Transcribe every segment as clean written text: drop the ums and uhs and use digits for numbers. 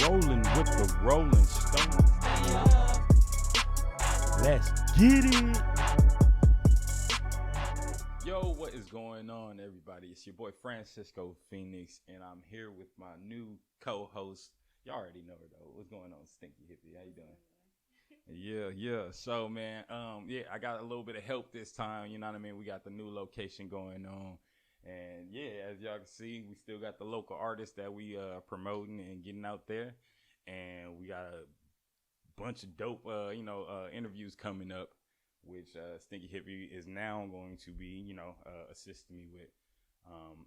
Rolling with the Rolling Stones. Let's get it. Yo, what is going on, everybody? It's your boy Fransisco Phoenics, and I'm here with my new co-host. Y'all already know her though. What's going on, Stinkie Hippy? How you doing? Yeah. So, man, I got a little bit of help this time. You know what I mean? We got the new location going on. And yeah, as y'all can see, we still got the local artists that we promoting and getting out there. And we got a bunch of dope, interviews coming up, which Stinkie Hippy is now going to be, assisting me with.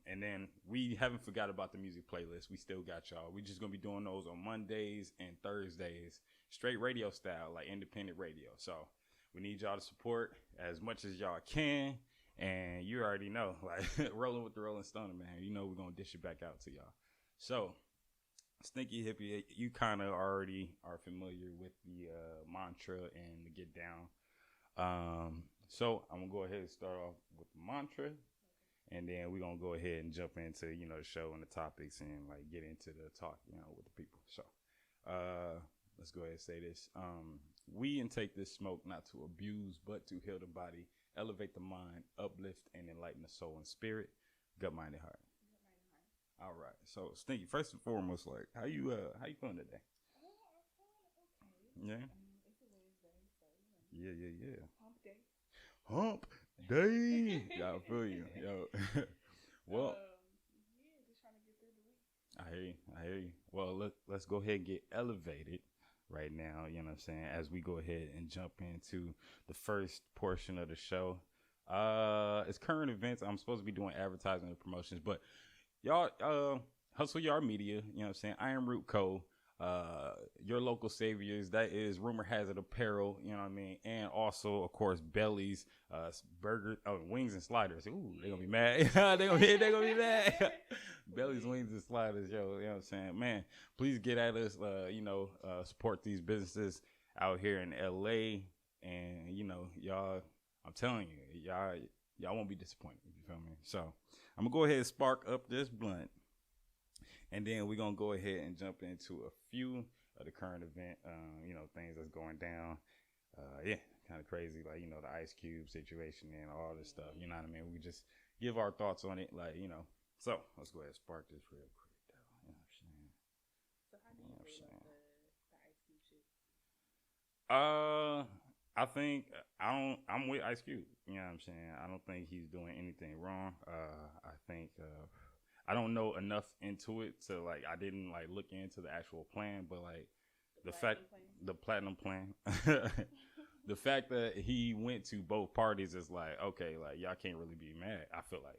And then we haven't forgot about the music playlist. We still got y'all. We just going to be doing those on Mondays and Thursdays, straight radio style, like independent radio. So we need y'all to support as much as y'all can. And you already know, like, rolling with the Rolling Stone, man. You know we're going to dish it back out to y'all. So, Stinkie Hippy, you kind of already are familiar with the mantra and the get down. So, I'm going to go ahead and start off with the mantra. And then we're going to go ahead and jump into, the show and the topics and, like, get into the talk, with the people. So, let's go ahead and say this. We intake this smoke not to abuse, but to heal the body, elevate the mind, uplift and enlighten the soul and spirit, gut, mind, and heart. All right. So, Stinkie, first and foremost, like, how you feeling today? Yeah. It's a Wednesday, so Yeah. Hump day. Y'all feel you, yo. Well. just trying to get through the week. I hear you. Well, let's go ahead and get elevated right now, you know what I'm saying, as we go ahead and jump into the first portion of the show. It's current events. I'm supposed to be doing advertising and promotions, but y'all, Hustle Yard Media, you know what I'm saying, I Am Root Co., your local saviors, that is Rumor Has It Apparel, you know what I mean, and also, of course, Belly's, burger, wings and sliders. Ooh, they're gonna be mad. they're gonna be mad. Belly's Wings and Sliders, yo, you know what I'm saying? Man, please get at us, support these businesses out here in LA. And, y'all, I'm telling you, y'all won't be disappointed, you feel me? So I'm gonna go ahead and spark up this blunt. And then we're gonna go ahead and jump into a few of the current event, things that's going down. Kind of crazy, like, the Ice Cube situation and all this stuff, you know what I mean? We just give our thoughts on it, like, So let's go ahead and spark this real quick, though. You know what I'm saying? So how do you feel about the Ice Cube shit? I think I'm with Ice Cube. You know what I'm saying? I don't think he's doing anything wrong. I think I don't know enough into it to, like, I didn't, like, look into the actual plan, but, like, the platinum plan. The fact that he went to both parties is like, okay, like, y'all can't really be mad. I feel like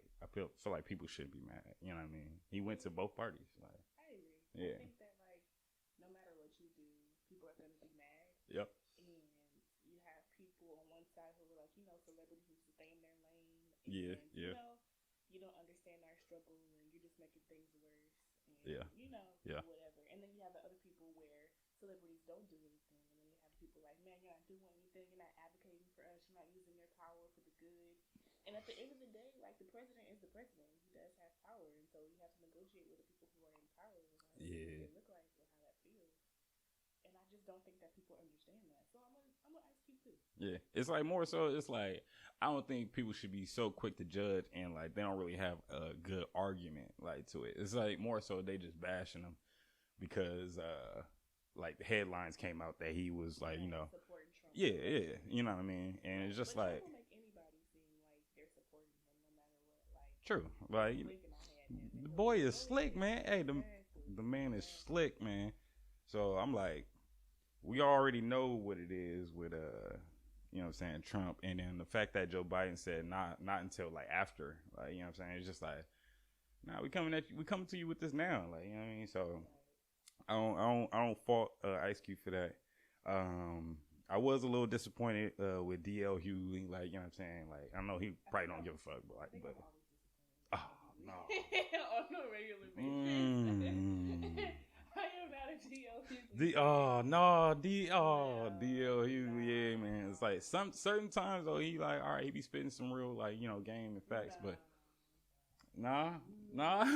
people shouldn't be mad. You know what I mean? He went to both parties. Like, I agree. Yeah. I think that, like, no matter what you do, people are going to be mad. Yep. And you have people on one side who are like, celebrities who stay in their lane. Yeah. You don't understand our struggle and you're just making things worse. And, whatever. And then you have the other people where celebrities don't do anything. And then you have people like, man, you're not doing anything. You're not advocating for us. You're not using your power for the good. And at the end of the day, like, the president is the president. He does have power. And so you have to negotiate with the people who are in power. What they look like or how that feels. And I just don't think that people understand that. So I'm an Ice Cube too. Yeah. It's like more so, it's like, I don't think people should be so quick to judge and, like, they don't really have a good argument, like, to it. It's like more so they just bashing him because, like, the headlines came out that he was, like, supporting Trump. Yeah, you know what I mean? And it's just like, Trump will make anybody seem like they're supporting him no matter what. Like, true. Like, the boy is slick, man. Hey, the man is slick, man. So I'm like, we already know what it is with Trump, and then the fact that Joe Biden said not until, like, after, like, I'm saying, it's just like, we coming to you with this now, like, you know what I mean? So I don't fault Ice Cube for that. I was a little disappointed with DL Hughley, like, you know what I'm saying? Like, I know he probably don't give a fuck, but oh no. On a regular basis. I am not a DL Hughley. DL Hughley, yeah, man. It's like certain times though, he like, all right, he be spitting some real, like, game and facts, but Nah. Not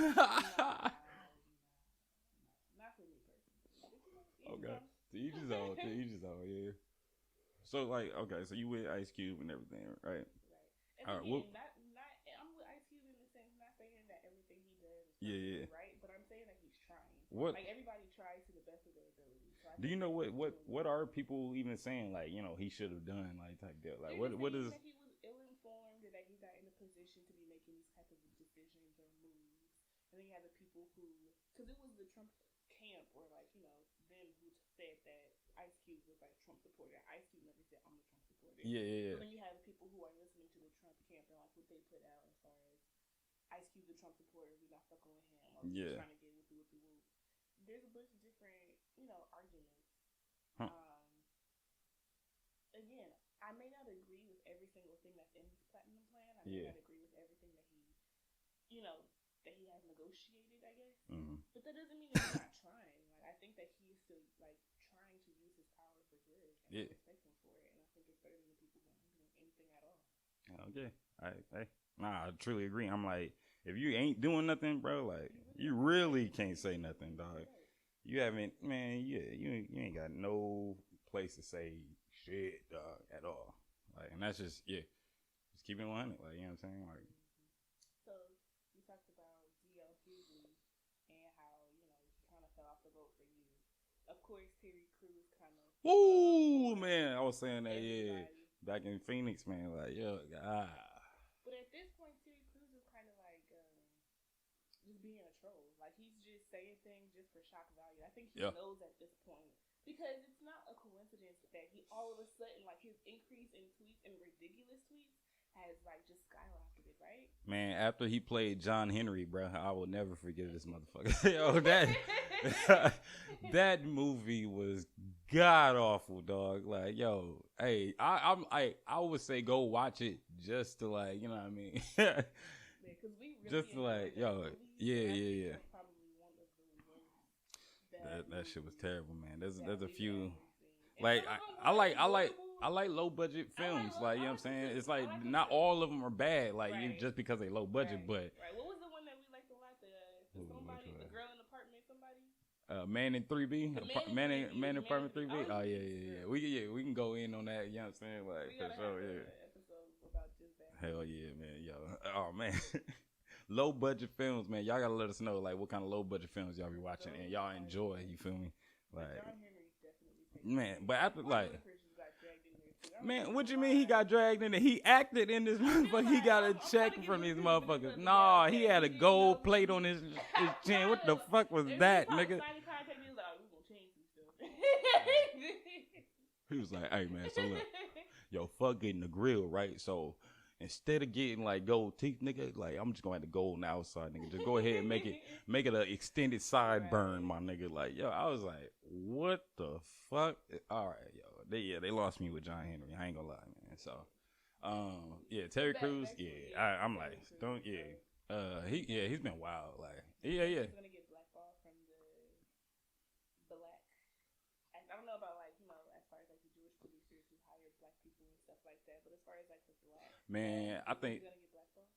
God. To each his own. To each his own. Yeah. So like, okay, so you with Ice Cube and everything, right? Right. And all again, right, I'm with Ice Cube in the sense, not saying that everything he does yeah. is right, but I'm saying that he's trying. What? Like everybody tries to the best of their ability. So do you know what are people even saying? Like, you know, he should have done like type deal. Like, what is? That he was ill-informed, and that he's not in a position to be making these type of decisions or moves. And then you have the people who, because it was the Trump camp, or like them who said that Ice Cube was like Trump supporter. Ice Cube never said I'm a Trump supporter. Yeah. So then you have the people who are listening to the Trump camp and like what they put out as far as Ice Cube the Trump supporter, we not fucking with him, or trying to get with the whoop. There's a bunch of different arguments. Huh. Again, I may not agree with every single thing that's in his platinum plan. I may not agree with everything that he, that he has negotiated, I guess. Mm-hmm. But that doesn't mean that he's not trying. Like, I think that he is still like trying to use his power for good, and I respect him for it. And I think it's better than the people who aren't doing anything at all. Okay, I truly agree. I'm like, if you ain't doing nothing, bro, like you really can't say nothing, dog. You haven't, man. Yeah, you ain't got no place to say shit, dog, at all. Like, and that's just just keep it 100. Like, you know what I'm saying? Like, so you talked about DL Hughley and how he kind of fell off the boat for you. Of course, Terry Crews kind of. Ooh, man, I was saying that, back in Phoenix, man. Like, God. But at this point, Terry Crews is kind of like just being a troll. Like, he's just saying things just for shock value. I think he knows at this point. Because it's not a coincidence that he all of a sudden, like, his increase in tweets and ridiculous tweets has, like, just skyrocketed, right? Man, after he played John Henry, bro, I will never forget this motherfucker. Yo, that movie was god awful, dog. Like, yo, hey, I would say go watch it just to, like, you know what I mean? We really just to, like, yo, yeah. That shit was terrible, man. There's a few, like, I like low budget films, like, you know what I'm saying. It's like not all of them are bad, like just because they low budget, but. Right. What was the one that we liked a lot? The girl in the apartment, somebody. Man in 3B, Man in Apartment 3B. Oh yeah. We can go in on that. You know what I'm saying, like, for sure, Episode about just that. Hell yeah, man, yo. Oh man. Low budget films, man. Y'all gotta let us know, like, what kind of low budget films y'all be watching and y'all enjoy. You feel me? Like, man, but after, like, man, what you mean he got dragged in it? He acted in this motherfucker. He got a check from these motherfuckers. Nah, he had a gold plate on his chin. What the fuck was that, nigga? He was like, hey, man, so look, yo, fuck getting the grill, right? So instead of getting, like, gold teeth, nigga, like, I'm just gonna have the gold on the outside, nigga. Just go ahead and make it an extended sideburn, my nigga. Like, yo, I was like, what the fuck? All right, yo. They lost me with John Henry. I ain't gonna lie, man. So, Terry Crews, I'm like, he's been wild. Like, He's gonna get blackballed from the black. I don't know about, like, as far as, like, the Jewish producers who hire black people and stuff like that, but as far as, like, the black, man, I think he's gonna get blackballed.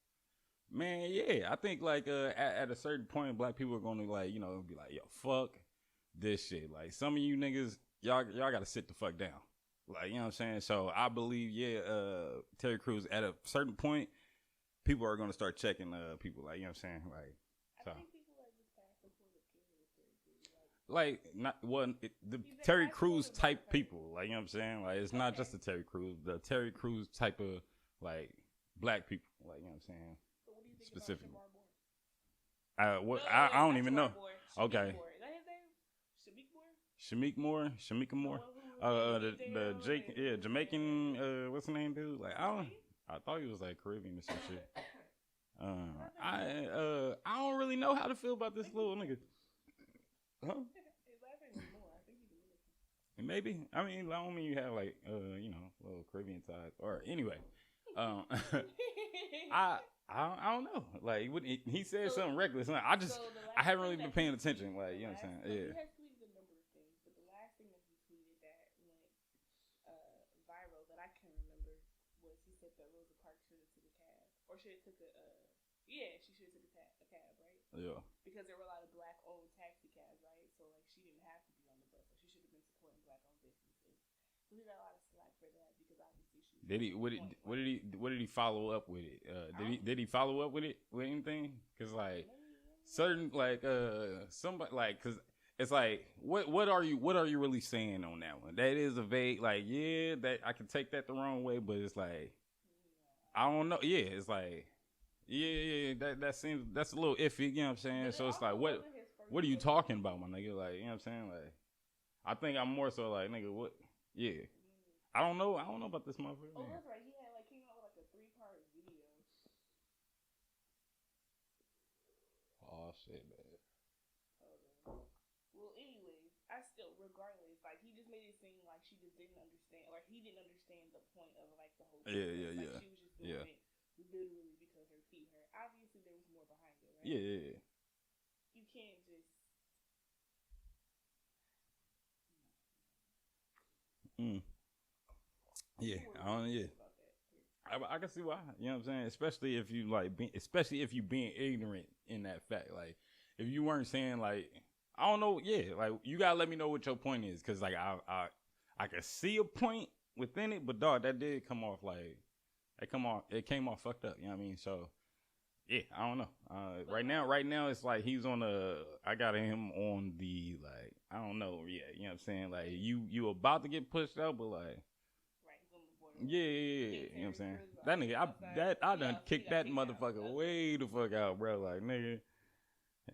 Man, yeah, I think, like, at a certain point, black people are gonna, like, be like, yo, fuck this shit. Like, some of you niggas, y'all gotta sit the fuck down. Like, you know what I'm saying? So I believe, Terry Crews, at a certain point, people are gonna start checking people. Like, you know what I'm saying? Like, so. I think people are just past the point of caring with Terry Crews. Like, not one the Terry Crews type people. Like, you know what I'm saying? Like, it's not just the Terry Crews, the Terry Crews type of, like, black people. Like, you know what I'm saying? So what do you think specifically about Shamar Moore? I don't even know. Okay. Is that his name? Shamika Moore. The Jamaican, what's the name, dude? Like, I thought he was, like, Caribbean or some shit. I don't really know how to feel about this little nigga. Huh? Maybe. I mean, I don't mean you have, like, little Caribbean ties. Or anyway, I don't know. Like, he said something reckless. I haven't really been paying attention. Like, you know what I'm saying? Yeah. He has tweeted a number of things, but the last thing that he tweeted that went viral that I can remember was he said that Rosa Parks should have took a cab, or should have took she should have took a cab, right? Yeah. Because there were a lot of black-owned taxi cabs, right? So, like, she didn't have to be on the bus. So she should have been black owned businesses. So he got a lot of slack for that because obviously she. Did he? What did he follow up with it? Did he follow up with it with anything? Because like certain like somebody like because it's like what are you really saying on that one? That is a vague like that I can take that the wrong way, but it's like I don't know. Yeah, it's like that seems that's a little iffy. You know what I'm saying? So it's like what are you talking about, my nigga? Like you know what I'm saying? Like I think I'm more so like nigga what? Yeah. I don't know about this motherfucker. Oh, that's right. He had came out with a 3-part video. Oh shit, man. Well, anyways, regardless, he just made it seem like she just didn't understand, he didn't understand the point of the whole thing. Yeah. She was just doing it literally because her feet hurt. Obviously, there was more behind it, right? Yeah. You can't just. Yeah, I can see why. You know what I'm saying? Especially if you being ignorant in that fact. Like, if you weren't saying I don't know. Yeah, you gotta let me know what your point is, because I can see a point within it, but dog, that did come off it came off fucked up. You know what I mean? So yeah, I don't know. Right now it's he's on I got him on the I don't know. Yeah, you know what I'm saying? You about to get pushed out, but yeah. You know what I'm saying? That nigga, I done kicked that motherfucker way the fuck out, bro. Like, nigga.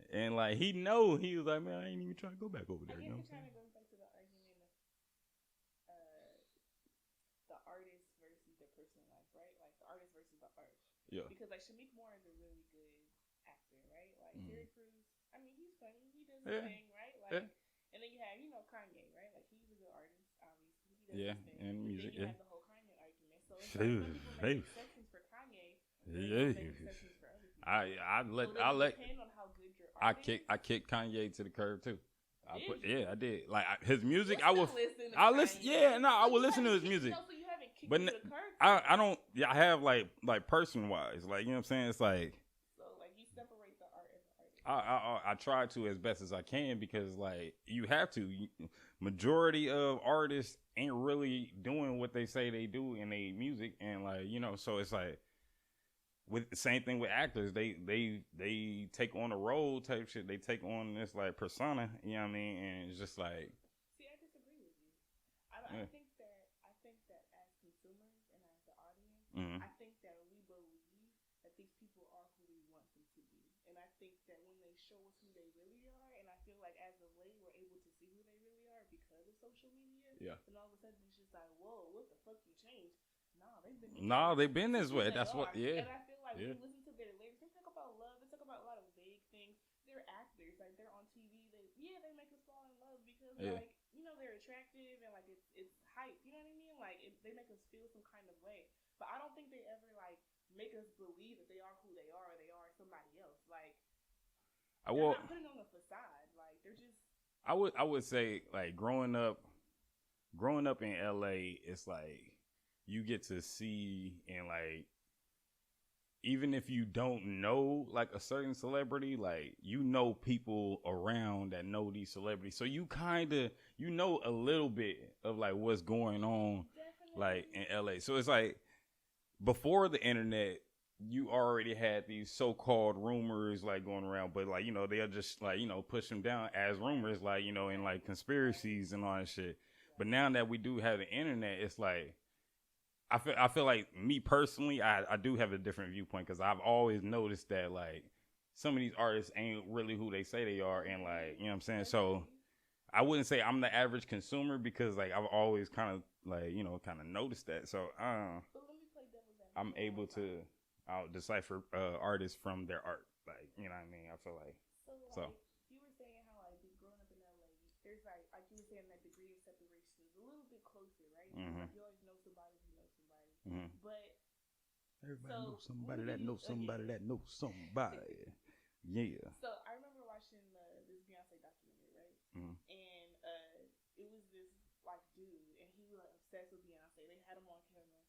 And, he know. He was like, man, I ain't even trying to go back over there. You know what I'm saying? It kind of goes back to the argument of the artist versus the person life, right? The artist versus the art. Yeah. Because, Shamik Moore is a really good actor, right? Terry Crews, I mean, he's funny. He does his thing, right? And then you have, Kanye, right? He's a good artist, obviously. He does his thing. And music, then you have the whole Kanye argument. So it's some people make exceptions for Kanye. Make exceptions for other people. I depend on how good your art is. I kicked Kanye to the curb too. I did. His music, I would listen. Yeah, no, I would listen to his music. So you haven't kicked but to the curb. I don't. Yeah, I have person wise, you know what I'm saying. It's so you separate the art and the artist. I try to as best as I can, because you have to. Majority of artists ain't really doing what they say they do in their music, and so it's with the same thing with actors. They take on a role type shit. They take on this persona, you know what I mean? And it's just see, I disagree with you. I think that as consumers and as the audience, I think that we believe that these people are who we want them to be. And I think that when they show us who they really are, and I feel like as of late we're able to see who they really are because of social media. Yeah. And all of a sudden it's just whoa, what the fuck, you changed? They've been this way. That's what. Yeah. And I feel when you listen to their lyrics, they talk about love. They talk about a lot of vague things. They're actors. They're on TV. They make us fall in love because they're attractive and it's hype. You know what I mean? They make us feel some kind of way. But I don't think they ever make us believe that they are who they are or they are somebody else. They're not putting on a facade. They're just. I would say growing up in LA, it's you get to see and even if you don't know a certain celebrity, people around that know these celebrities, so you kind of know a little bit of what's going on. Definitely. In LA. So it's before the internet, you already had these so-called rumors going around, but they'll just push them down as rumors, in conspiracies and all that shit. But now that we do have the internet, it's I feel me personally, I do have a different viewpoint, because I've always noticed that some of these artists ain't really who they say they are, and you know what I'm saying. So I wouldn't say I'm the average consumer, because I've always kind of noticed that. So I'm able to decipher artists from their art, you know what I mean. I feel so. You were saying how growing up in LA, there's you were saying that degree of separation is a little bit closer, right? Mm-hmm. You always know somebody who knows somebody. Mm-hmm. But everybody knows somebody that knows somebody that knows somebody. Yeah. So I remember watching this Beyonce documentary, right? Mm-hmm. And it was this dude, and he was obsessed with Beyonce. They had him on camera,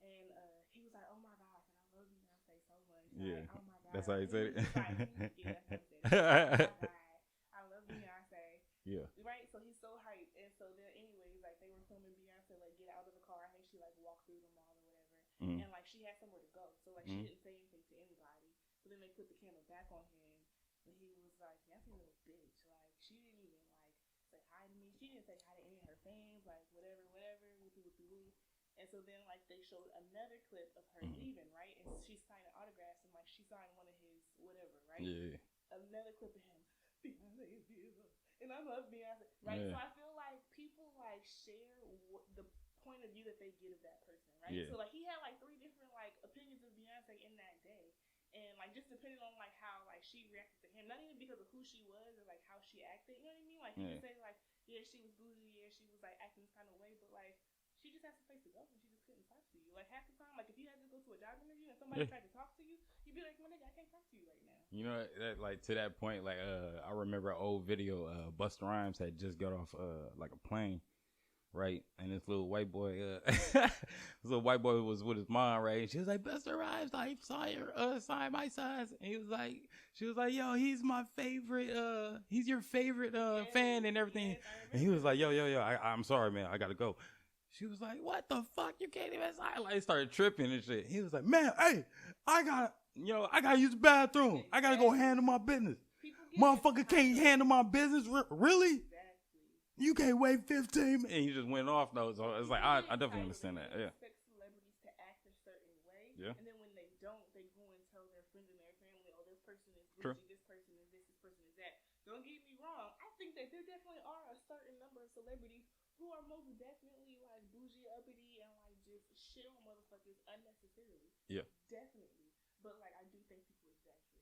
and he was like, "Oh my gosh, I love Beyonce so much." Yeah. Oh my god. That's how he said it. Yeah, that's how he said it. Oh my god, I love Beyonce. Yeah. Right. So he's so hyped, and so then anyways, and like she had somewhere to go, so like she didn't say anything to anybody. But then they put the camera back on him, and he was like, "That's a little bitch." Like she didn't even like say hi to me. She didn't say hi to any of her fans. Like whatever, whoopie. And so then like they showed another clip of her leaving, right? And she's signing autographs, and like she signed one of his whatever, right? Yeah. Another clip of him. Beyonce is beautiful, and I love Beyonce, right? Yeah. So I feel like people like share the point of view that they get of that person, right? Yeah. So like he had like 3 different like opinions of Beyonce in that day, and like just depending on like how like she reacted to him, not even because of who she was or like how she acted, you know what I mean? Like he could say like, yeah, she was bougie, yeah, she was like acting this kind of way, but like she just has a place to go and she just couldn't talk to you. Like half the time, like if you had to go to a job interview and somebody tried to talk to you, you'd be like, my nigga, I can't talk to you right now. You know, that, like to that point, like I remember an old video. Busta Rhymes had just got off like a plane, right? And this little white boy, was with his mom, right? And she was like, Busta Rhymes, I saw your sign my size. And she was like, yo, he's my favorite. He's your favorite fan and everything. Yes, and he was like, yo, I'm sorry, man, I gotta go. She was like, what the fuck? You can't even sign. Like, started tripping and shit. He was like, man, hey, I gotta use the bathroom. I gotta go handle my business. Motherfucker can't handle my business? Really? Exactly. You can't wait 15 minutes. And he just went off, though. So it's like, I definitely understand that. Yeah. Expect celebrities to act a certain way. Yeah. And then when they don't, they go and tell their friends and their family, oh, this person is bougie, this person is this person is that. Don't get me wrong. I think that there definitely are a certain number of celebrities who are most definitely like bougie, uppity, and like just shit on motherfuckers unnecessarily. Yeah. Definitely. But like I do think people exaggerate.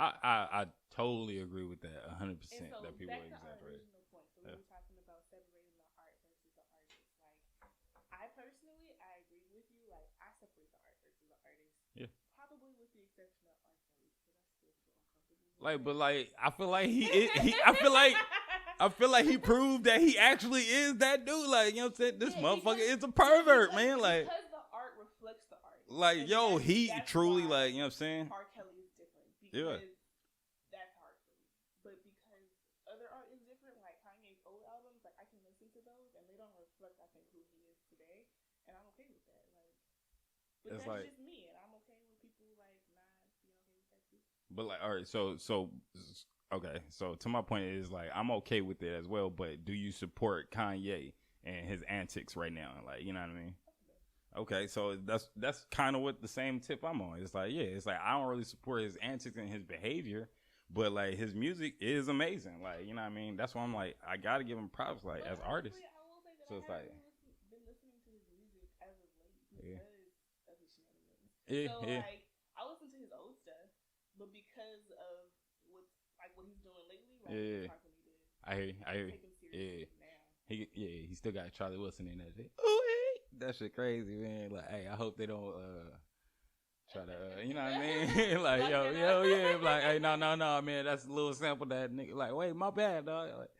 I totally agree with that 100%. So that people back exaggerate. To our original point. So we were talking about separating the art versus the artist. Like I personally, I agree with you. Like I separate the art versus the artist. Yeah. Probably with the exception of R. Kelly, because I still feel uncomfortable. Like, but like I feel like I feel like he proved that he actually is that dude. Like, you know what I'm saying? This motherfucker is a pervert, man. Like, because the art reflects the art. Like, yo, he truly, like, you know what I'm saying? R. Kelly is different. Because that's hard for me. But because other art is different, like Kanye's old albums, like I can listen to those and they don't reflect, I think, who he is today. And I'm okay with that. Like, but that's like, just me, and I'm okay with people like not being okay with that too. But like, all right, okay, so to my point is like I'm okay with it as well, but do you support Kanye and his antics right now? Like, you know what I mean? Okay, so that's kind of what the same tip I'm on. It's like, yeah, it's like I don't really support his antics and his behavior, but like his music is amazing. Like, you know what I mean? That's why I'm like, I gotta give him props, like as artists. So it's like been listening to his music as of late because of his shenanigans. Yeah, so like I listen to his old stuff, but because of what he's doing lately, like I hear you. He still got Charlie Wilson in that shit. Ooh, that shit crazy, man. Like, hey, I hope they don't try to you know what I mean? Like, yeah, like, hey, no, man, that's a little sample that nigga. Like, wait, my bad, dog. Like,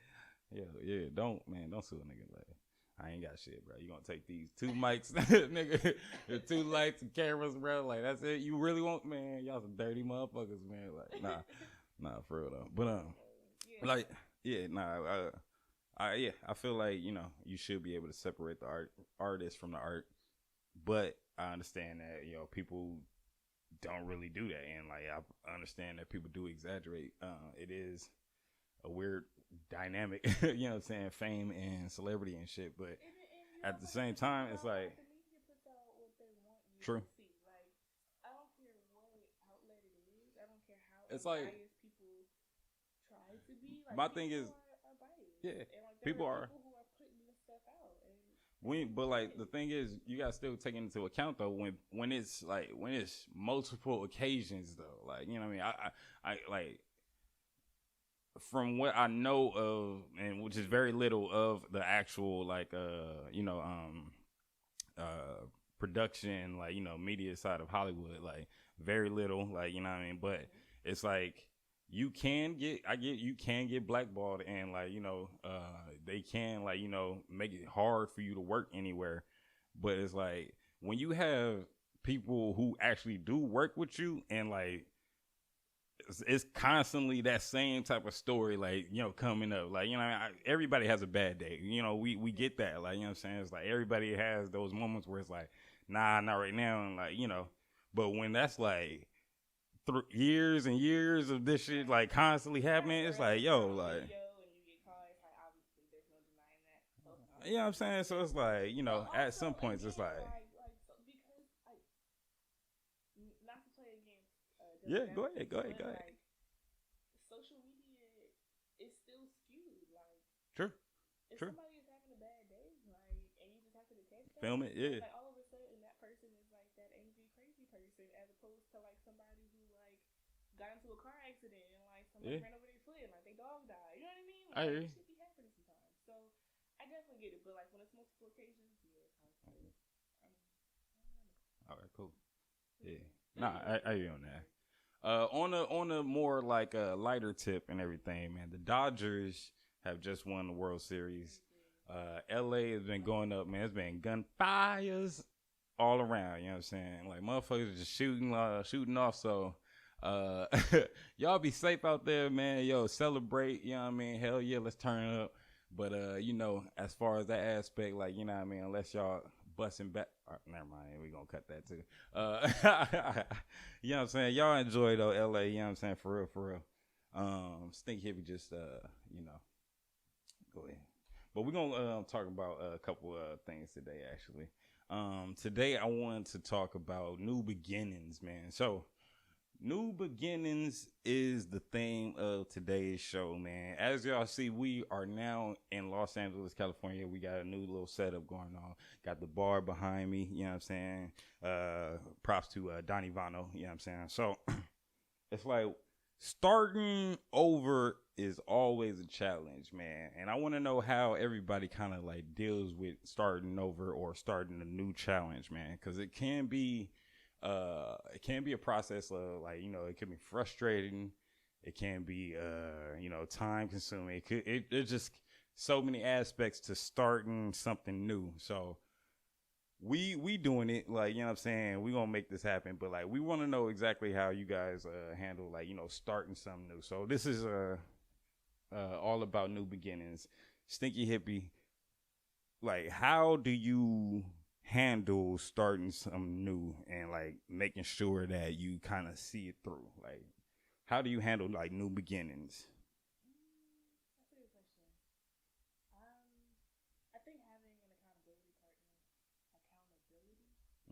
don't sue a nigga. Like, I ain't got shit, bro. You gonna take these 2 mics, nigga, the 2 lights and cameras, bro? Like, that's it. You really want, man? Y'all some dirty motherfuckers, man. Like, nah, for real though. But like, I feel like, you know, you should be able to separate the artist from the art, but I understand that, you know, people don't really do that, and like I understand that people do exaggerate. It is a weird dynamic, you know what I'm saying, fame and celebrity and shit, but at the same time, it's like the media puts out what they want you true. To see. Like, I don't care what outlet it is. I don't care how it's like people try to be. Like, my thing is, are biased. yeah, and like, people are. People who are putting this stuff out. But like the thing is, you gotta still take into account though when it's multiple occasions though. Like, you know what I mean? I like, from what I know of, and which is very little of the actual like production, like, you know, media side of Hollywood, like very little, like, you know what I mean? But it's like you can get blackballed, and like, you know, they can, like, you know, make it hard for you to work anywhere. But it's like when you have people who actually do work with you, and like it's constantly that same type of story, like, you know, coming up, like, you know, everybody has a bad day, you know, we get that, like, you know what I'm saying? It's like everybody has those moments where it's like, nah, not right now. And like, but when that's like years and years of this shit like constantly happening, it's like, yo, like, you know what I'm saying? So it's like, at some points it's like, not to play against yeah, go ahead. Like, social media is still skewed. Like, true. If somebody is having a bad day, like, and you just happen to catch that, film it, yeah. Like, all of a sudden, that person is like that angry, crazy person, as opposed to like somebody who like got into a car accident and like somebody ran over their foot and like their dog died. You know what I mean? Like, it should be happening sometimes. So I definitely get it, but like when it's multiple occasions, yeah, it's hard to. All right, cool. Yeah, nah, I hear you on that. On a more like a lighter tip and everything, man. The Dodgers have just won the World Series. LA has been going up, man. It's been gunfires all around. You know what I'm saying? Like motherfuckers just shooting off. So, y'all be safe out there, man. Yo, celebrate. You know what I mean? Hell yeah, let's turn up. But as far as that aspect, like, you know what I mean, unless y'all busting back, never mind, we gonna cut that too. You know what I'm saying? Y'all enjoy though, LA, you know what I'm saying? For real. Stinkie Hippy just go ahead. But we're gonna talk about a couple of things today, actually. Today I wanted to talk about new beginnings, man. So new beginnings is the theme of today's show, man. As y'all see, we are now in Los Angeles, California. We got a new little setup going on. Got the bar behind me, you know what I'm saying? Props to Donnie Vano, you know what I'm saying? So it's like starting over is always a challenge, man. And I want to know how everybody kind of like deals with starting over or starting a new challenge, man. Because it can be a process of like, it can be frustrating. It can be, time consuming. It's just so many aspects to starting something new. So we doing it, like, you know what I'm saying? We gonna make this happen, but like, we want to know exactly how you guys handle like, starting something new. So this is all about new beginnings. Stinkie Hippy, like, how do you handle starting something new and like making sure that you kind of see it through? Like, how do you handle like new beginnings? That's a good question. I think having an accountability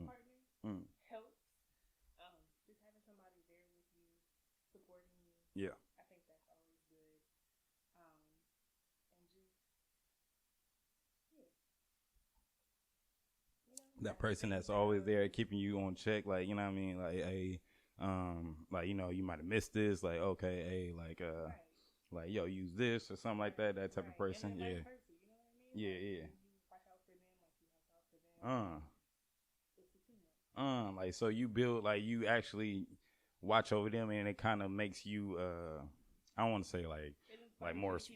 partner helps. Just having somebody there with you, supporting you. Yeah. I think that's always good. And just that person that's always there keeping you on check, like, you know what I mean, like, hey, like, you might have missed this, like, okay, hey, like, like, yo, use this or something like that type of person. And yeah vice versa, you know what I mean? yeah You watch out for them like you watch out for them. It's a team. Like, so you build, like, you actually watch over them, and it kind of makes you I don't want to say like more motivates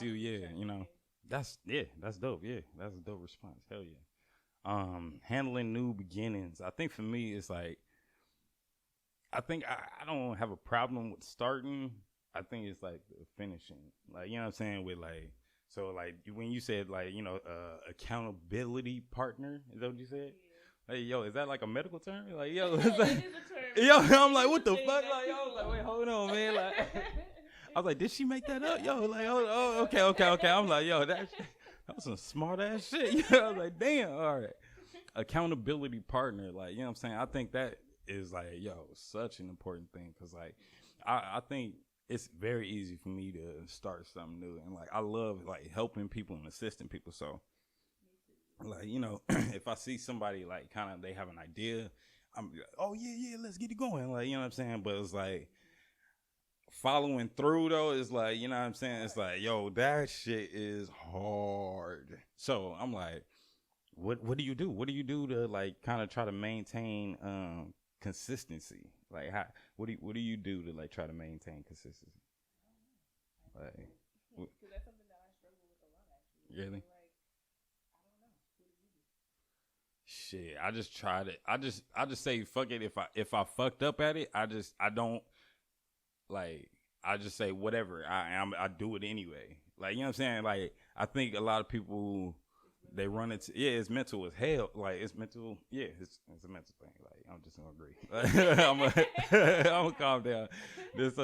you, That's dope. Yeah, that's a dope response. Hell yeah. Handling new beginnings. I think for me, it's like, I think I don't have a problem with starting. I think it's like finishing. Like, you know what I'm saying? With like, so like when you said like, accountability partner, is that what you said? Yeah. Hey, yo, is that like a medical term? Like, yo, it is a term. Yo, I'm like, what the fuck? Like, yo, I was like, wait, hold on, man. Like, I was like, did she make that up? Yo, like, oh, okay. I'm like, yo, that was some smart ass shit. I was like, damn, all right. Accountability partner, like, you know what I'm saying? I think that is like, yo, such an important thing, because like, I think it's very easy for me to start something new, and like, I love like helping people and assisting people. So like, if I see somebody like kind of they have an idea, I'm like, oh yeah, let's get it going. Like, you know what I'm saying? But it's like, following through though is like, you know what I'm saying? It's like, yo, that shit is hard. So I'm like, what do you do? What do you do to like kind of try to maintain consistency? Like, what do you do to like try to maintain consistency? Like, because that's something that I struggle with a lot, actually. Really? Like, I don't know. What do you do? Shit, I just tried it. I just say fuck it. If I fucked up at it, I just say whatever. I do it anyway. Like, you know what I'm saying? Like, I think a lot of people they run it. It's mental as hell. Like it's mental. Yeah, it's a mental thing. Like I'm just gonna agree. I'm gonna calm down. This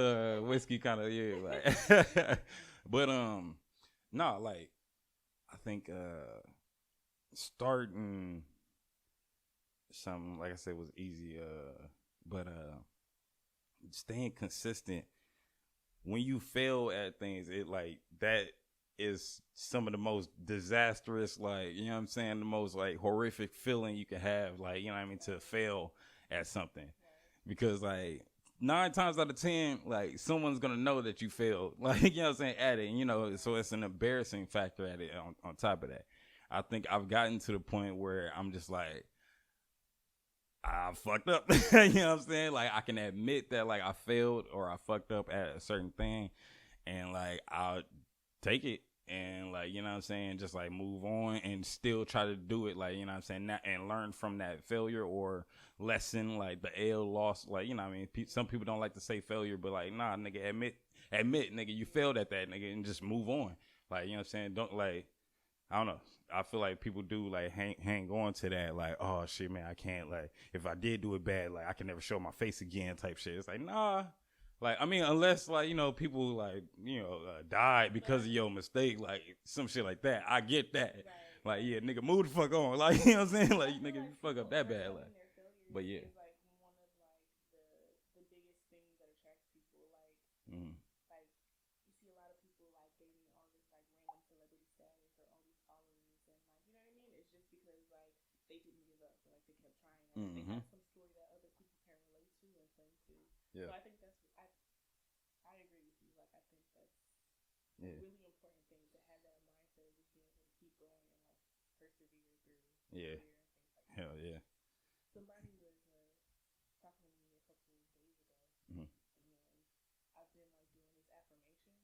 whiskey kind of like. But nah, like I think starting something like I said was easy. But staying consistent when you fail at things, it like that is some of the most disastrous, like, you know what I'm saying, the most like horrific feeling you can have, like, you know what I mean, to fail at something. Because like 9 times out of 10, like someone's gonna know that you failed, like, you know what I'm saying, at it, you know, so it's an embarrassing factor at it on top of that. I think I've gotten to the point where I'm just like, I fucked up. You know what I'm saying? Like I can admit that like I failed or I fucked up at a certain thing, and like I'll take it and like, you know what I'm saying, just like move on and still try to do it, like, you know what I'm saying, and learn from that failure or lesson, like the L loss, like, you know what I mean, some people don't like to say failure, but like, nah, nigga, admit nigga, you failed at that, nigga, and just move on. Like, you know what I'm saying, don't like, I don't know. I feel like people do like hang on to that, like, oh shit, man, I can't, like, if I did do it bad, like I can never show my face again type shit. It's like, nah, like, I mean, unless like, you know, people like, you know, died because of your mistake, like some shit like that. I get that. Right. Like, yeah, nigga, move the fuck on. Like, you know what I'm saying? Like, nigga, you fuck up that bad, like. But yeah. Is like one of like the biggest things that attracts people, like. Mm-hmm. Like you see a lot of people like gaining all this like random celebrity status or all these followers, and like, you know what I mean? It's just because like they didn't give up, or like they kept trying. Or they had some story that other people can relate to and cling to. Yeah. So I think that's I agree with you. Like I think that's a really important thing to have that mindset of just being able to keep going and like persevere through fear and things like that. Hell yeah. Somebody was talking to me a couple of days ago, and I've been like doing this affirmation,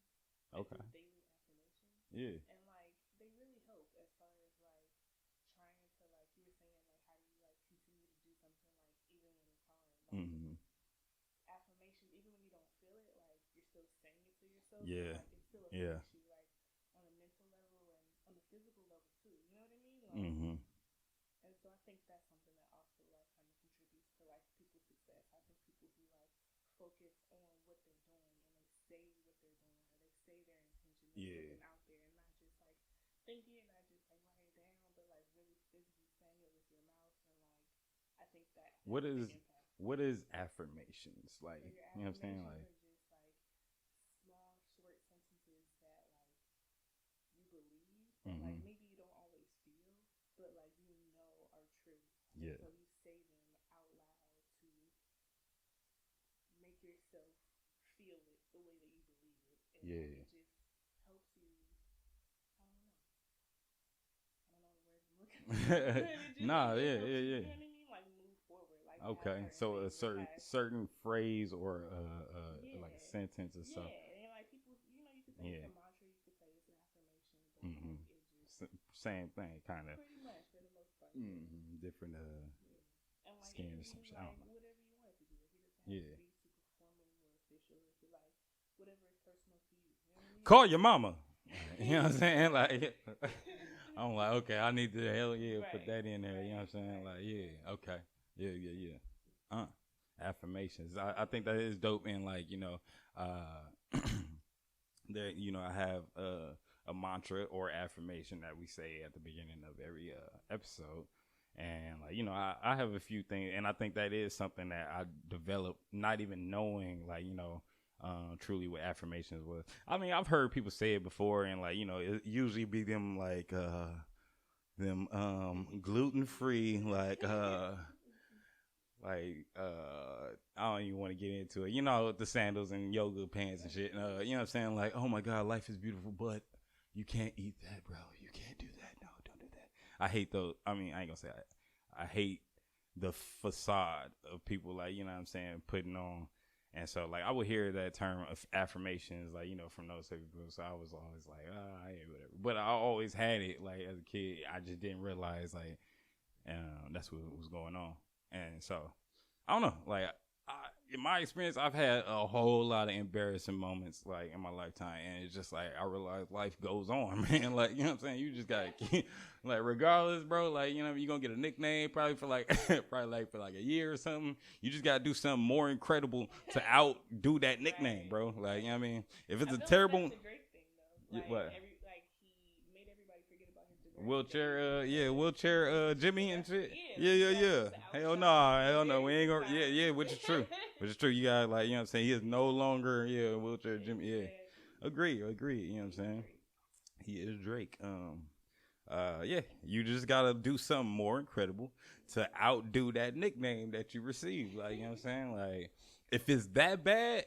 okay, daily affirmation, and like they really help as far as like trying to, like you were saying, like how do you like continue to do something like even when it's hard, like affirmations, even when you don't feel it, like you're still saying it to yourself, so, like, it still affects you like on a mental level and on a physical level too, you know what I mean? Like, and so I think that's something that also like kind of contributes to like people's success. I think people who like focus on what they're doing and they say what they're doing, or they say their intention and out there, and not just like thinking it, not just like write it down, but like really physically saying it with your mouth. And like I think that what is affirmations like? So you know what I'm saying? Like just like small short sentences that like you believe, but like maybe you don't always feel, but like you know are true. Yeah. So you say them out loud to make yourself feel it the way that you believe it. And it just helps you. I don't know the words I'm looking for. Nah, yeah. You know what I mean? Like move forward. Like okay, so a certain phrase or like a sentence or something. Yeah, and like people, you know, you could say it's a mantra, you could say it's an affirmation, but like, it just same thing, kind of. Pretty much for the most part. Different and like skin or some shit. Like, whatever you want it to be. It doesn't have to be super formal or official. If you like, whatever is personal to you. You know what I mean? Call your mama. You know what I'm saying? Like, I'm like, okay, I need to put that in there. You know what I'm saying? Like, okay, affirmations. I think that is dope. And like, you know, that, you know, I have a mantra or affirmation that we say at the beginning of every episode. And like, you know, I have a few things, and I think that is something that I developed not even knowing, like, you know, truly what affirmations was. I mean, I've heard people say it before, and like, you know, it usually be them like gluten free, like I don't even want to get into it. You know, the sandals and yoga pants and shit. You know what I'm saying? Like, oh my God, life is beautiful, but you can't eat that, bro. You can't do that. No, don't do that. I hate those. I mean, I ain't gonna say I hate the facade of people, like, you know what I'm saying, putting on. And so, like, I would hear that term of affirmations, like, you know, from those type of people. So I was always like, whatever. But I always had it, like, as a kid. I just didn't realize, like, that's what was going on. And so, I don't know. Like, in my experience, I've had a whole lot of embarrassing moments like in my lifetime, and it's just like I realize life goes on, man. Like, you know what I'm saying? You just gotta keep, like, regardless, bro. Like, you know, you're gonna get a nickname probably for like a year or something. You just gotta do something more incredible to outdo that nickname, bro. Like, you know what I mean? If it's a terrible, like the Drake thing though. Like, what? He made everybody forget about his wheelchair, Jimmy and shit. Yeah. Hell no, we ain't gonna, which is true. Which is true. You got, like, you know what I'm saying? He is no longer, wheelchair Jimmy. Yeah. Agree. You know what I'm saying? He is Drake. You just gotta do something more incredible to outdo that nickname that you received. Like, you know what I'm saying? Like, if it's that bad,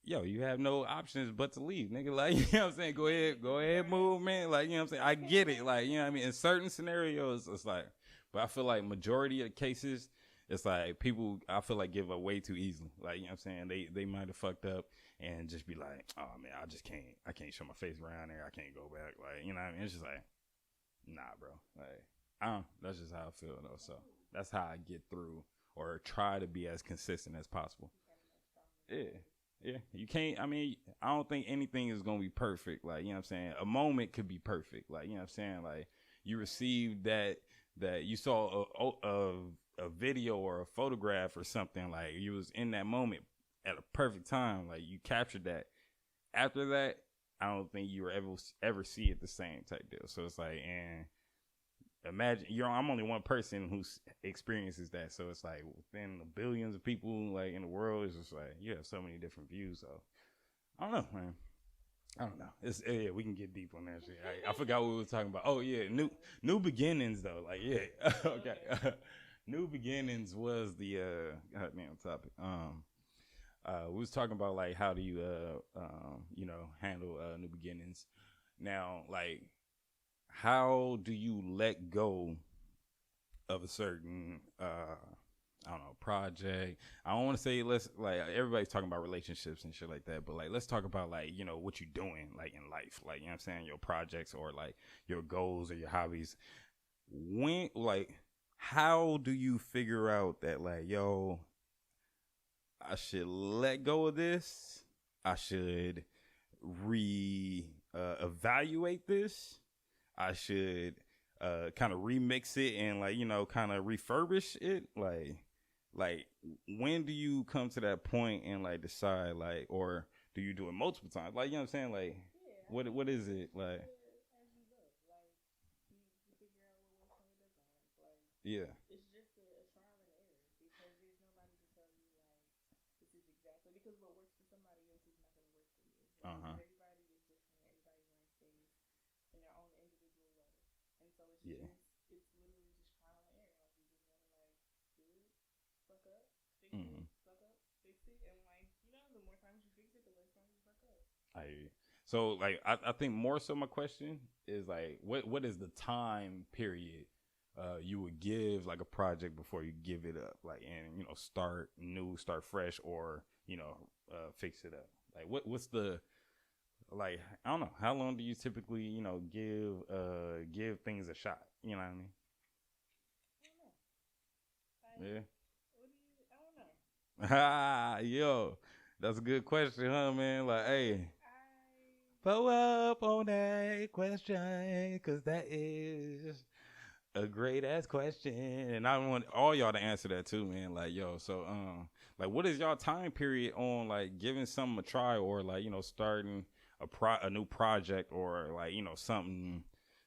you have no options but to leave, nigga. Like, you know what I'm saying? Go ahead, move, man. Like, you know what I'm saying? I get it. Like, you know what I mean? In certain scenarios, it's like, but I feel like majority of the cases, it's like people, I feel like, give up way too easily. Like, you know what I'm saying? They might have fucked up and just be like, oh man, I can't show my face around there. I can't go back. Like, you know what I mean? It's just like, nah, bro. Like, that's just how I feel though. So that's how I get through or try to be as consistent as possible. Yeah, you can't, I mean, I don't think anything is going to be perfect. Like, you know what I'm saying? A moment could be perfect. Like, you know what I'm saying? Like, you received that you saw a video or a photograph or something, like you was in that moment at a perfect time. Like, you captured that. After that, I don't think you were ever see it the same type deal. So it's like, and imagine, I'm only one person who experiences that. So it's like within the billions of people like in the world, it's just like you have so many different views. So I don't know, man. I don't know. It's we can get deep on that shit. I forgot what we were talking about. Oh yeah, new beginnings though. Like, yeah, okay. New beginnings was the goddamn topic. We was talking about like how do you handle new beginnings. Now, like, how do you let go of a certain I don't know, project? I don't want to say everybody's talking about relationships and shit like that, but like let's talk about like, you know, what you're doing like in life, like, you know what I'm saying, your projects or like your goals or your hobbies. When, like, how do you figure out that like, yo, I should let go of this, I should evaluate this, I should kind of remix it and like, you know, kind of refurbish it? Like when do you come to that point and like decide, like, or do you do it multiple times? Like, you know what I'm saying? Like, what is it like? Yeah. It's just a trial and error because there's nobody to tell you like this is exactly, because what works for somebody else is not going to work for you. Everybody is different. Everybody learns things in their own individual way, and so it's it's literally just trial and error. Like, you just want to like do it, fuck up, fix it, fuck up, fix it, and like, you know, the more times you fix it, the less times you fuck up. So like I think more so my question is like what is the time period you would give like a project before you give it up, like, and, you know, start new, start fresh, or, you know, fix it up? Like what's the, like, I don't know, how long do you typically, you know, give things a shot? You know what I mean? I don't know. I don't know. Yo, that's a good question, huh, man? Like, hey, follow up on that question, because that is a great ass question, and I want all y'all to answer that too, man. Like, yo, so like, what is y'all time period on like giving something a try, or like, you know, starting a new project, or like, you know, something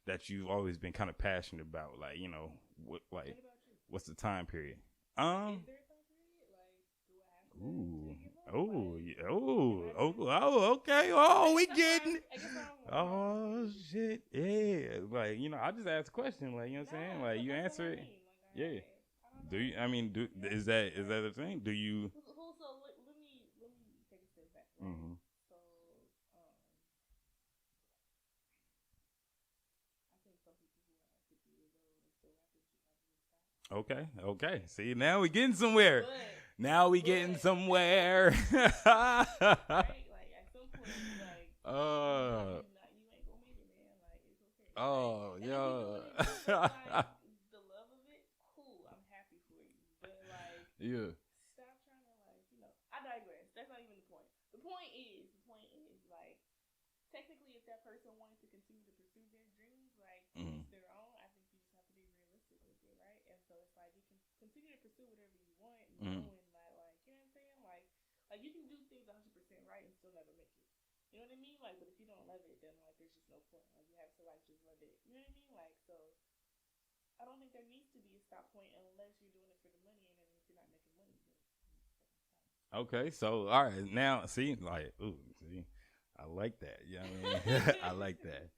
that you've always been kind of passionate about? Like, you know, what's the time period? Is there a time period? Like, do I have to Okay. Oh, we getting. Oh shit, yeah. Like, you know, I just asked a question. Like, you know what I'm saying? Like, you answer it. Yeah. Do you? I mean, is that a thing? Do you? So let me take a step back. Right? Mm-hmm. So I think some people who are 50 years old and still have to stop. Okay. See, now we getting somewhere. Now we getting somewhere. Right? Like, at some point, like, you ain't gonna make it, man. Like, it's okay. Oh, like, yo. Like, the love of it, cool. I'm happy for you, but like, yeah. stop trying to, like, you know. I not even the point. The point is like, technically, if that person wanted to continue to pursue their dreams, like, it's their own, I think you just have to be realistic with it, right? And so it's like, you can continue to pursue whatever you want, knowing that, like, you know what I'm saying? Like you can do things 100% right and still never make it. You know what I mean? Like, but if you don't love it, then, like, there's just no point. Like, you have to, like, just love it. You know what I mean? Like, so, I don't think there needs to be a stop point unless you're doing it for the money, and then if you're not making money, then okay, so all right, now see, like, see, I like that. Yeah, you know I mean, I like that.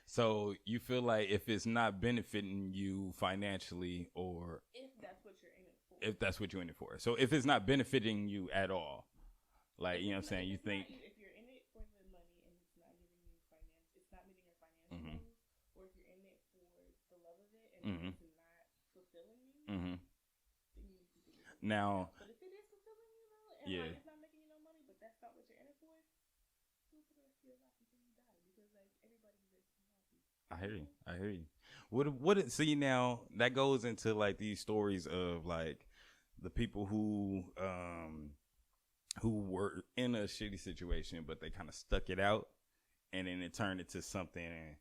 So you feel like if it's not benefiting you financially, or if that's what you're in it for, so if it's not benefiting you at all, like, you know what I'm saying, you think if you're in it for the money and it's not giving you it's not meeting your financial goals, or if you're in it for the love of it and it's not fulfilling you, then you need to do it. Now, but if it is fulfilling you though, and like it's not making you no money, but that's not what you're in it for, do it for the rest of your life until you die, because like everybody deserves to be happy. I hear you. What see, now that goes into like these stories of like the people who were in a shitty situation, but they kind of stuck it out, and then it turned into something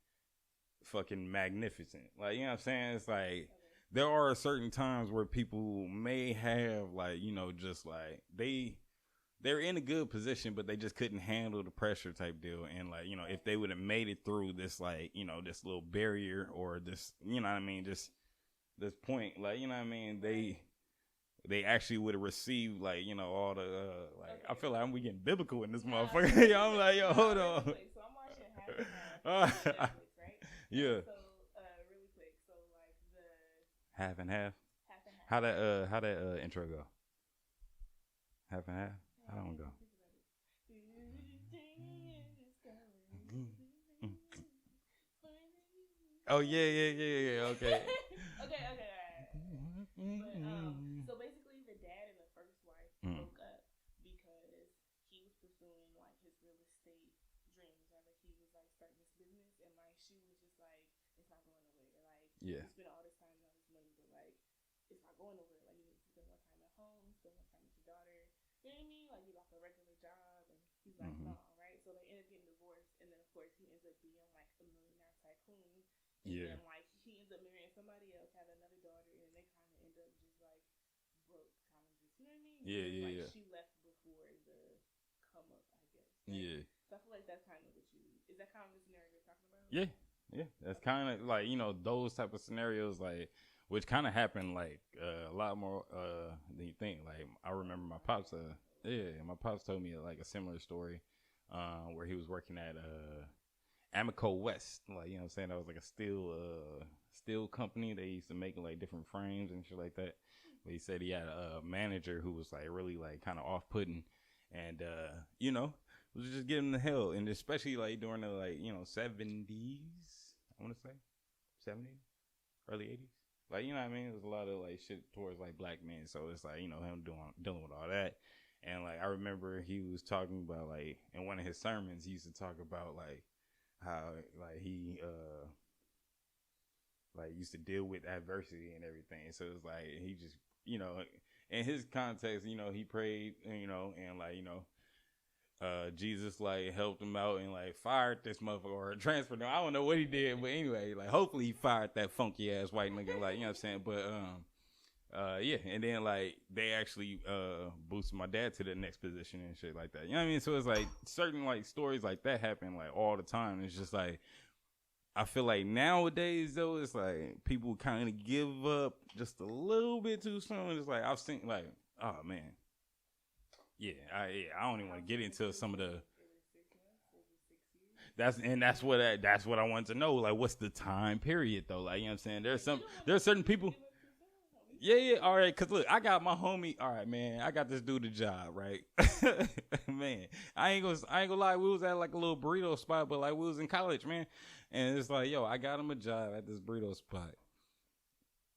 fucking magnificent. Like, you know what I'm saying? It's like there are certain times where people may have, like, you know, just like they're in a good position, but they just couldn't handle the pressure type deal. And like, you know, if they would have made it through this, like, you know, this little barrier or this, you know what I mean, just this point, like, you know what I mean, they actually would have received, like, you know, all the like, I feel like we getting biblical in this motherfucker. Yo, I'm like, yo, hold on. So I'm watching Half and Half, Netflix, right? Yeah. So really quick, so like the Half and Half. Half and Half. How that intro go? Half and Half. I don't go. Oh yeah. Okay. Okay. But so basically, the dad and the first wife broke up because he was pursuing like his real estate dreams. Right? Like he was like starting this business, and like she was just like, it's not going nowhere. Like you spend all this time and all this money, but like it's not going nowhere. Like you need to spend more time at home, spend more time with your daughter. You know what I mean? Like you like a regular job, and he's like, no, right? So they end up getting divorced, and then of course he ends up being like a millionaire tycoon. And then like he ends up marrying somebody else, have another daughter, and they kind of end up just like broke, kind of just, you know what I mean? Yeah. She left before the come up, I guess. Right? Yeah. So I feel like that's kind of what is that kind of the scenario you're talking about? Yeah. That's kind of like, you know, those type of scenarios, like, which kind of happen like a lot more than you think. Like I remember my pops told me like a similar story where he was working at Amico West, like, you know what I'm saying, that was like a steel company. They used to make like different frames and shit like that. But he said he had a manager who was like really like kind of off-putting, and you know, was just giving him the hell. And especially like during the, like, you know, 70s, I want to say 70s, early 80s, like, you know what I mean, there's a lot of like shit towards like black men. So it's like, you know, him dealing with all that. And like I remember he was talking about, like, in one of his sermons, he used to talk about like how like he like used to deal with adversity and everything. So it's like he just, you know, in his context, you know, he prayed, you know, and like, you know, Jesus like helped him out and like fired this motherfucker or transferred him. I don't know what he did, but anyway, like hopefully he fired that funky ass white nigga, like, you know what I'm saying. But yeah, and then like they actually boosted my dad to the next position and shit like that. You know what I mean? So it's like certain like stories like that happen like all the time. It's just like I feel like nowadays though, it's like people kind of give up just a little bit too soon. It's like I've seen like, oh man, I don't even want to get into some of the. That's what I want to know. Like, what's the time period though? Like, you know what I'm saying? There's certain people. Yeah, all right, cause look, I got my homie. All right, man, I got this dude a job, right? Man, I ain't gonna lie. We was at like a little burrito spot, but like we was in college, man, and it's like, yo, I got him a job at this burrito spot.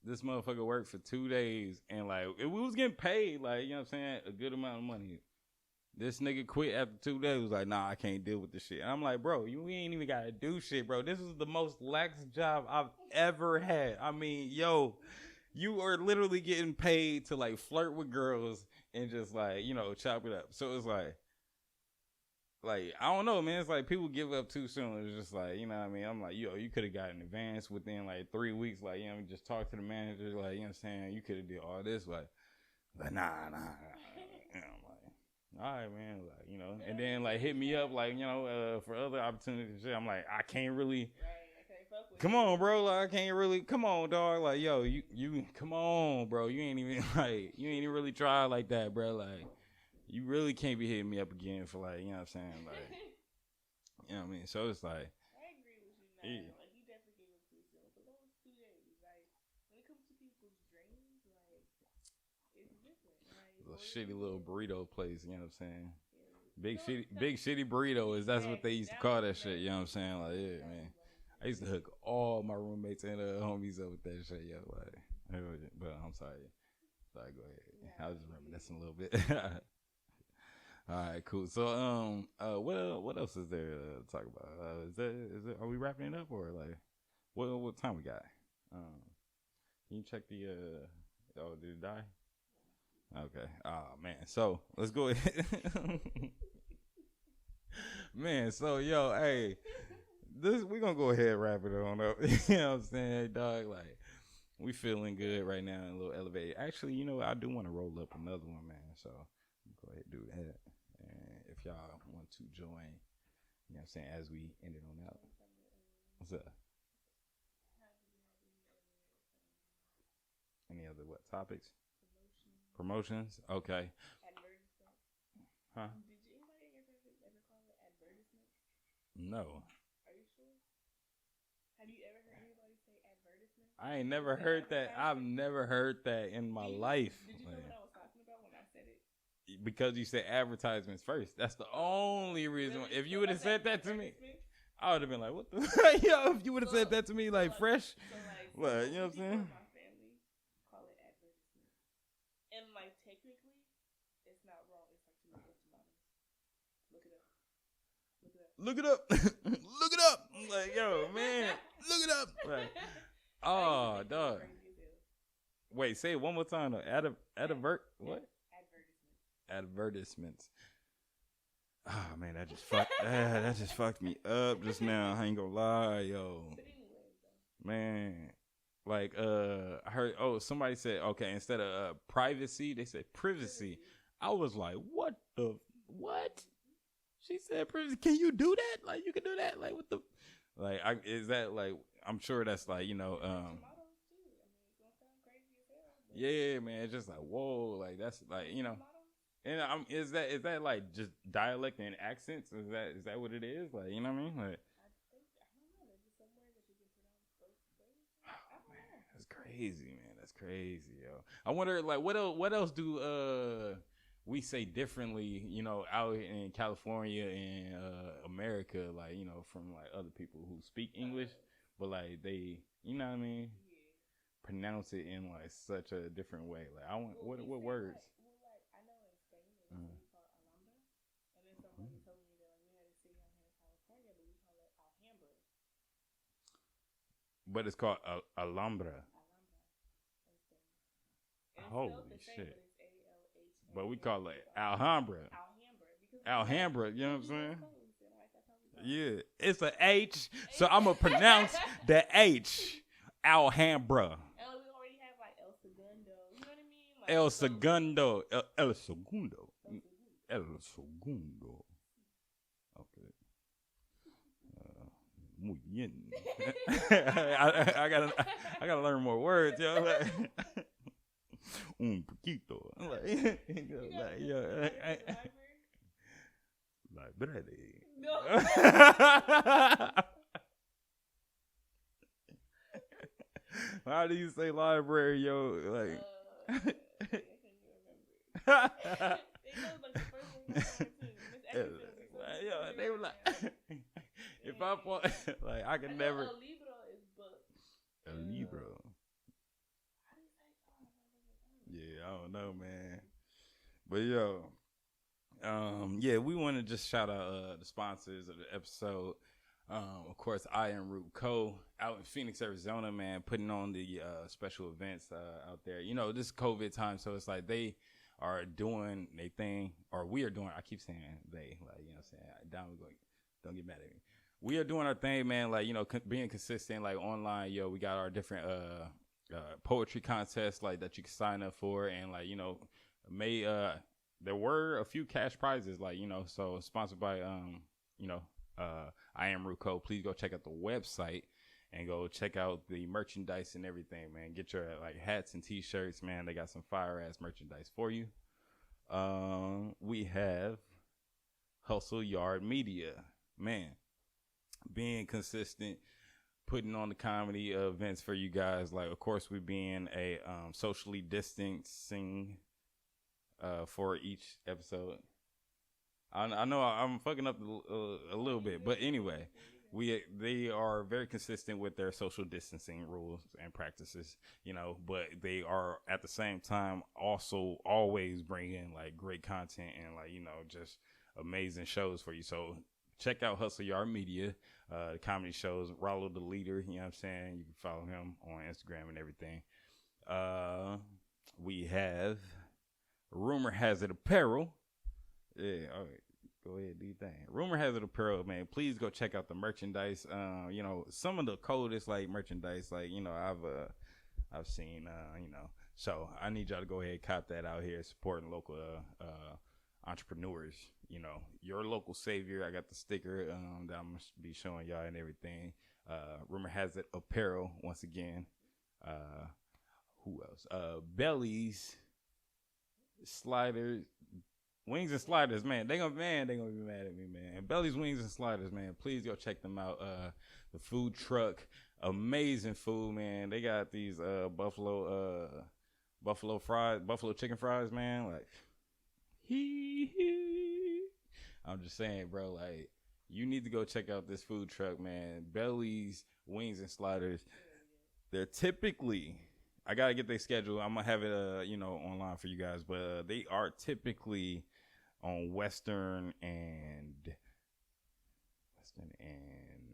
This motherfucker worked for 2 days, and like we was getting paid, like, you know what I'm saying, a good amount of money. This nigga quit after 2 days. Was like, nah, I can't deal with this shit. And I'm like, bro, we ain't even gotta do shit, bro. This is the most lax job I've ever had. I mean, yo. You are literally getting paid to like flirt with girls and just like, you know, chop it up. So it's like, like, I don't know, man. It's like people give up too soon. It's just like, you know what I mean? I'm like, yo, you could have gotten advance within like 3 weeks. Like, you know, just talk to the manager. Like, you know what I'm saying? You could have did all this. Like, but nah. You know, I'm like, all right, man. Like, you know, and then like hit me up, like, you know, for other opportunities and shit. I'm like, I can't really. Come on, bro. Like, I can't really. Come on, dog. Like, yo, you. Come on, bro. You ain't even like. You ain't even really try like that, bro. Like. You really can't be hitting me up again for like, you know what I'm saying? Like, you know what I mean? So it's like. I agree with you now. Yeah. Like, you definitely gave up too soon. But those 2 days, like, when it comes to people's dreams, like, it's different. Like, a shitty little burrito place, you know what I'm saying? Yeah. Big shitty burrito that's what they used to call that shit, you know what I'm saying? Like, yeah, man. I used to hook all my roommates and homies up with that shit, yo. Like, but I'm sorry. Sorry, go ahead. I was just reminiscing a little bit. All right, cool. So, what else is there to talk about? Are we wrapping it up or like, what time we got? Can you check the did it die? Okay. Oh man. So let's go ahead. Man. So yo, hey, we gonna go ahead and wrap it on up. You know what I'm saying, dog? Like, we feeling good right now, a little elevated. Actually, you know, I do want to roll up another one, man. So go ahead and do that. And if y'all want to join, you know what I'm saying, as we end it on out. What's up? Any other topics? Promotions? Okay. Advertisement. Huh? Did anybody ever call it advertisement? No. Are you sure? Have you ever heard anybody say advertisement? I ain't never heard that. I've never heard that in my life. Did you know what I was talking about when I said it? Because you said advertisements first. That's the only reason. Really? If you would have said that to me, I would have been like, what the yo, if you would have said that to me like fresh. Like, you know what I'm saying? My family call it advertisement. And like technically, it's not wrong. It's like tomato. Look it up. Look it up. Look it up. I'm like, yo, man, look it up. Like, oh, dog. Wait, say it one more time. What? Advertisements. Oh man, that just fucked me up just now. I ain't gonna lie, yo. Man, like I heard. Oh, somebody said okay. Instead of privacy, they said privacy. I was like, what the what? She said privacy. Can you do that? Like you can do that? Like what the? Like is that like? I'm sure that's like Yeah, man. It's just like whoa. Like that's like And is that like just dialect and accents? Is that what it is? Like you know what I mean? Like I don't know. There's just somewhere that you can pronounce both ways. Oh man, that's crazy, man. That's crazy, yo. I wonder like what else do we say differently? Out in California and America, like from like other people who speak English, but like they, you know what I mean? Yeah. Pronounce it in like such a different way. Like I want what words? I know in Spain it's called Alhambra, and then somebody told me that we had a city out here in California, but we call it Alhambra. But it's called Alhambra. In Spain. Holy shit! But it's A-L-H-A-M-B-R-A. But we call it Alhambra. Alhambra, you know what I'm saying? Yeah, it's an H, so I'm gonna pronounce the H. Alhambra. And we already have like El Segundo. You know what I mean? Like, El Segundo. El Segundo. El Segundo. Okay. Muy bien. I gotta learn more words, yo. Un poquito. Library. No. How do you say library, yo? Like, I can't even remember. They were like, if I fall, like I can never. El libro is book. El libro. Yeah, I don't know, man. But yo, yeah, we want to just shout out the sponsors of the episode. Of course, I Am Root Co. out in Phoenix, Arizona, man, putting on the special events out there. This COVID time, so it's like they are doing their thing, or we are doing. I keep saying they, like, you know what I'm saying. Don't get mad at me. We are doing our thing, man. Like, you know, being consistent, like online. Yo, we got our different poetry contests, like that you can sign up for, and like, you know, there were a few cash prizes, like, you know, so sponsored by you know, I am Ruco. Please go check out the website and go check out the merchandise and everything, man. Get your like hats and t-shirts, man. They got some fire ass merchandise for you. We have Hustle Yard Media, man, being consistent, putting on the comedy events for you guys. Like, of course, we being a socially distancing for each episode. I know I'm fucking up a little bit, but anyway, they are very consistent with their social distancing rules and practices, you know, but they are at the same time also always bringing like great content and like, you know, just amazing shows for you. So check out Hustle Yard Media, the comedy shows. Rollo the Leader, you know what I'm saying? You can follow him on Instagram and everything. We have Rumor Has It Apparel. Yeah, all right. Go ahead, do your thing. Rumor Has It Apparel, man. Please go check out the merchandise. You know, some of the coldest like merchandise, like, you know, I've seen, you know. So I need y'all to go ahead and cop that out here, supporting local entrepreneurs. You know, your local savior. I got the sticker that I'm gonna be showing y'all and everything. Rumor Has It Apparel once again. Who else? Bellies, Sliders. Wings and Sliders, man. They gonna be mad at me, man. Belly's Wings and Sliders, man. Please go check them out. The food truck, amazing food, man. They got these buffalo chicken fries, man. Like, I'm just saying, bro. Like, you need to go check out this food truck, man. Belly's Wings and Sliders. They're typically, I gotta get their schedule. I'm gonna have it, you know, online for you guys. But they are typically on Western and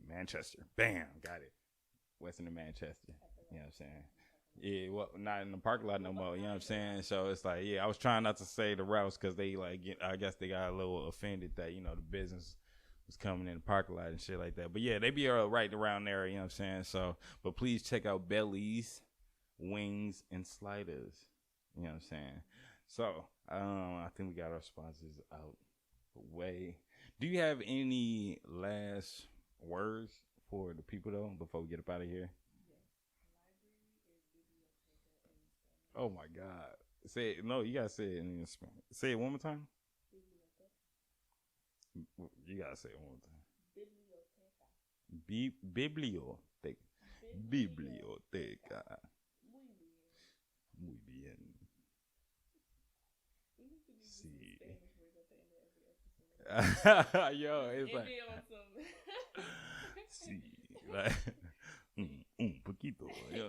Manchester. Bam, got it. Western and Manchester. You know what I'm saying? Yeah, well, not in the parking lot no more. You know what I'm saying? So it's like, yeah, I was trying not to say the routes because they like, I guess they got a little offended that, you know, the business was coming in the parking lot and shit like that. But yeah, they be right around there. You know what I'm saying? So, but please check out Belly's Wings and Sliders. You know what I'm saying? So, I think we got our sponsors out the way. Do you have any last words for the people, though, before we get up out of here? Oh, my God. Say it. No, you got to say it in Spanish. Say it one more time. You got to say it one more time. Biblioteca. Biblioteca. Muy bien. Sí. Yo, it's like. Sí. Like, un poquito. Yo, you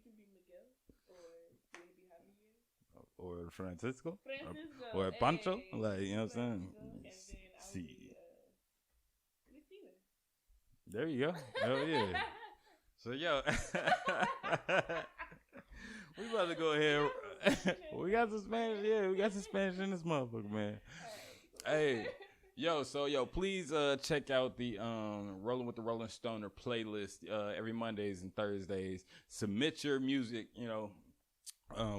can be Miguel or Fransisco. Or Pancho. Like, you know what I'm saying? Sí. There you go. Oh, yeah. So, yo, we about to go ahead. We got some Spanish. Yeah, we got some Spanish in this motherfucker, man. Hey, yo, please check out the Rolling with the Rolling Stoner playlist every Mondays and Thursdays. Submit your music, you know.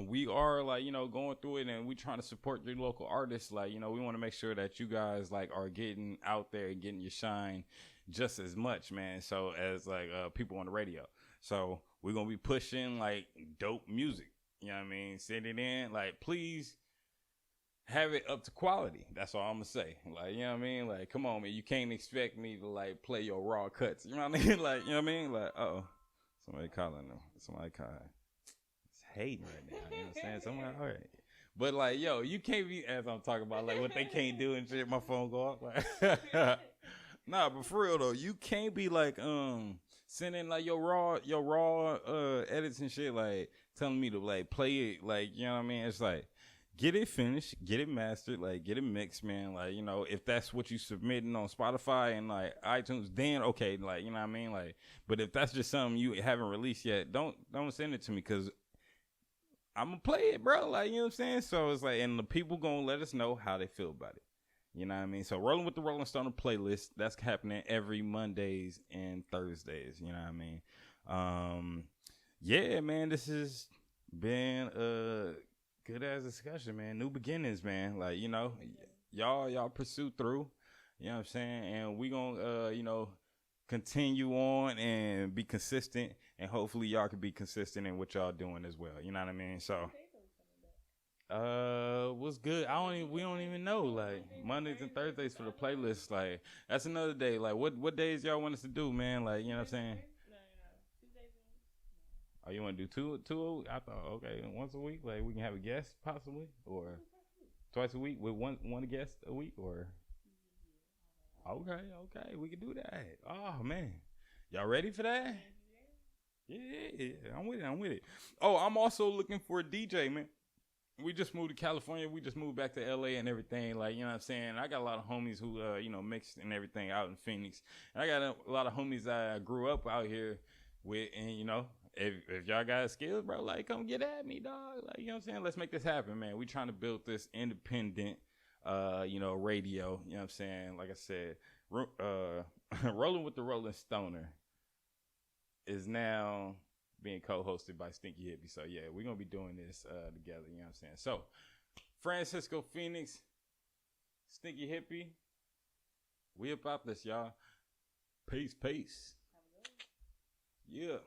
We are like, you know, going through it and we trying to support your local artists. Like, you know, we want to make sure that you guys like are getting out there and getting your shine just as much, man. So as like people on the radio. So we're going to be pushing like dope music. You know what I mean? Send it in. Like, please have it up to quality. That's all I'm going to say. Like, you know what I mean? Like, come on, man. You can't expect me to like play your raw cuts. You know what I mean? Like, you know what I mean? Like, uh-oh. Somebody calling them. Somebody calling. Hating right now, you know what I'm saying? Somebody, all right. But like, yo, you can't be, as I'm talking about, like what they can't do and shit, my phone go off. Like, nah, but for real though, you can't be like sending like your raw edits and shit, like telling me to like play it, like, you know what I mean? It's like, get it finished, get it mastered, like get it mixed, man. Like, you know, if that's what you submitting on Spotify and like iTunes, then okay, like, you know what I mean? Like, but if that's just something you haven't released yet, don't send it to me, because I'm gonna play it, bro. Like, you know what I'm saying? So it's like, and the people gonna let us know how they feel about it. You know what I mean? So Rolling with the Rolling Stoner playlist, that's happening every Mondays and Thursdays. You know what I mean? Yeah, man, this has been a good ass discussion, man. New beginnings, man. Like, you know, y'all pursue through. You know what I'm saying? And we gonna continue on and be consistent, and hopefully y'all can be consistent in what y'all doing as well. You know what I mean? So what's good? We don't even know. Like Mondays and Thursdays for the playlist. Like that's another day. Like what days y'all want us to do, man? Like, you know what I'm saying? No. Tuesdays. Oh, you want to do two? I thought, okay, once a week. Like we can have a guest possibly, or twice a week with one guest a week, or okay, we can do that. Oh man, y'all ready for that? Yeah, I'm with it. Oh, I'm also looking for a DJ, man. We just moved to California. We just moved back to LA and everything. Like, you know what I'm saying? I got a lot of homies who, mixed and everything out in Phoenix. And I got a lot of homies I grew up out here with. And, you know, if y'all got skills, bro, like, come get at me, dog. Like, you know what I'm saying? Let's make this happen, man. We trying to build this independent, radio. You know what I'm saying? Like I said, Rolling with the Rolling Stoner is now being co-hosted by Stinkie Hippy. So yeah, we're gonna be doing this together, you know what I'm saying? So Fransisco Phoenics, Stinkie Hippy, we about this, y'all. Peace. Yeah.